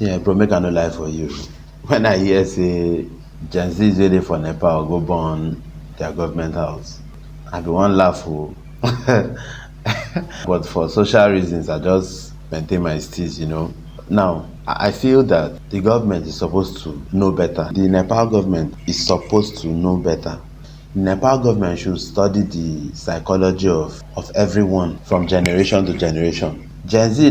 Yeah, bro, make I no lie for you. When I hear say Gen Z is ready for Nepal go burn their government house, I be one laugh oh. But for social reasons, I just maintain my steez. Now, I feel that the government is supposed to know better. The Nepal government is supposed to know better. The Nepal government should study the psychology of everyone from generation to generation. Gen Z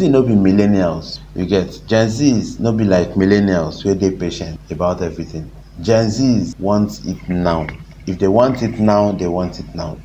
no be millennials, you get. Gen Zs no be like millennials wey dey patient about everything. Gen Zs want it now. If they want it now, they want it now.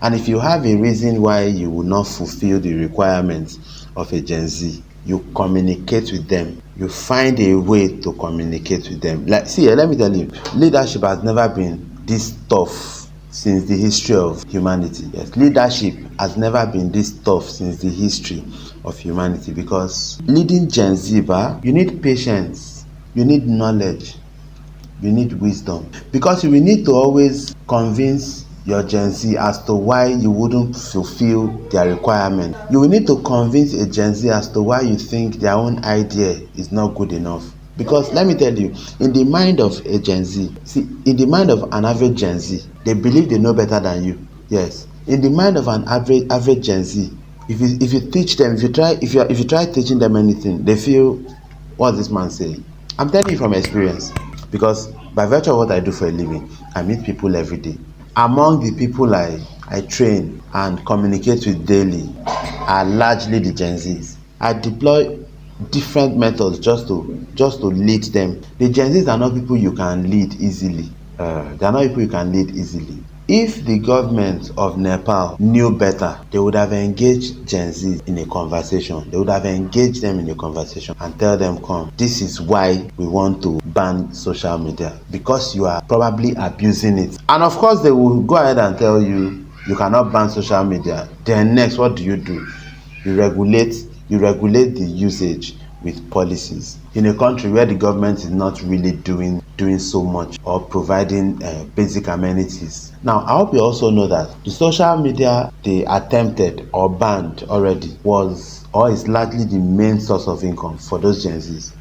And if you have a reason why you will not fulfill the requirements of a Gen Z, you communicate with them. You find a way to communicate with them. Like, see, let me tell you, leadership has never been this tough since the history of humanity. Yes, leadership has never been this tough since the history of humanity, because leading Gen Z, you need patience, you need knowledge, you need wisdom, because you will need to always convince your Gen Z as to why you wouldn't fulfill their requirement. You will need to convince a Gen Z as to why you think their own idea is not good enough. Because let me tell you, in the mind of a Gen Z, see, in the mind of an average Gen Z, they believe they know better than you. Yes. In the mind of an average Gen Z, if you teach them, if you try teaching them anything, they feel, what's this man saying? I'm telling you from experience, because by virtue of what I do for a living, I meet people every day. Among the people I train and communicate with daily are largely the Gen Zs. I deploy different methods just to lead them. The Gen Zs are not people you can lead easily. They are not people you can lead easily. If the government of Nepal knew better, they would have engaged Gen Z in a conversation. They would have engaged them in a conversation and tell them, come, this is why we want to ban social media, because you are probably abusing it. And of course, they will go ahead and tell you, you cannot ban social media. Then next, what do? You regulate the usage with policies. In a country where the government is not really doing so much or providing basic amenities. Now, I hope you also know that the social media they attempted or banned already was or is largely the main source of income for those Gen Zs.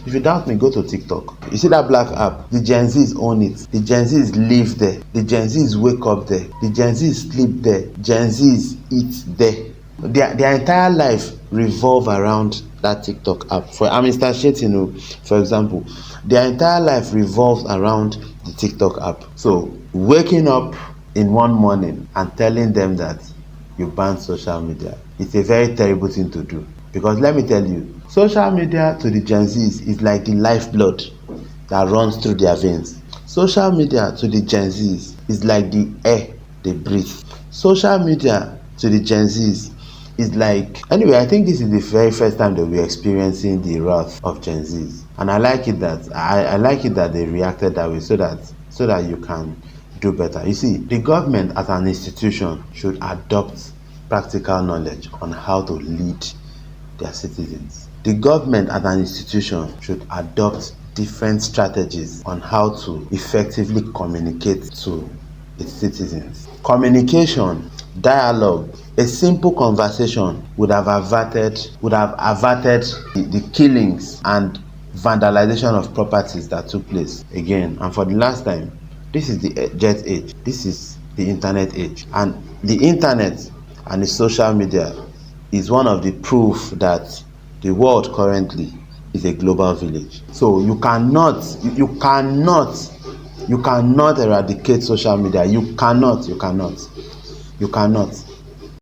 If you doubt me, go to TikTok. You see that black app? The Gen Zs own it. The Gen Zs live there. The Gen Zs wake up there. The Gen Zs sleep there. Gen Zs eat there. Their entire life revolve around that TikTok app. I'm instantiating, for example, their entire life revolves around the TikTok app. So waking up in one morning and telling them that you ban social media, it's a very terrible thing to do. Because let me tell you, social media to the Gen Zs is like the lifeblood that runs through their veins. Social media to the Gen Zs is like the air they breathe. Social media to the Gen Zs is like, anyway, I think this is the very first time that we're experiencing the wrath of Gen Zs, and I like it that I like it that they reacted that way, so that you can do better. You see, the government as an institution should adopt practical knowledge on how to lead their citizens. The government as an institution should adopt different strategies on how to effectively communicate to its citizens. Communication, dialogue, a simple conversation would have averted the killings and vandalization of properties that took place again. And for the last time, this is the jet age, this is the internet age, and the internet and the social media is one of the proof that the world currently is a global village. So you cannot eradicate social media. You cannot.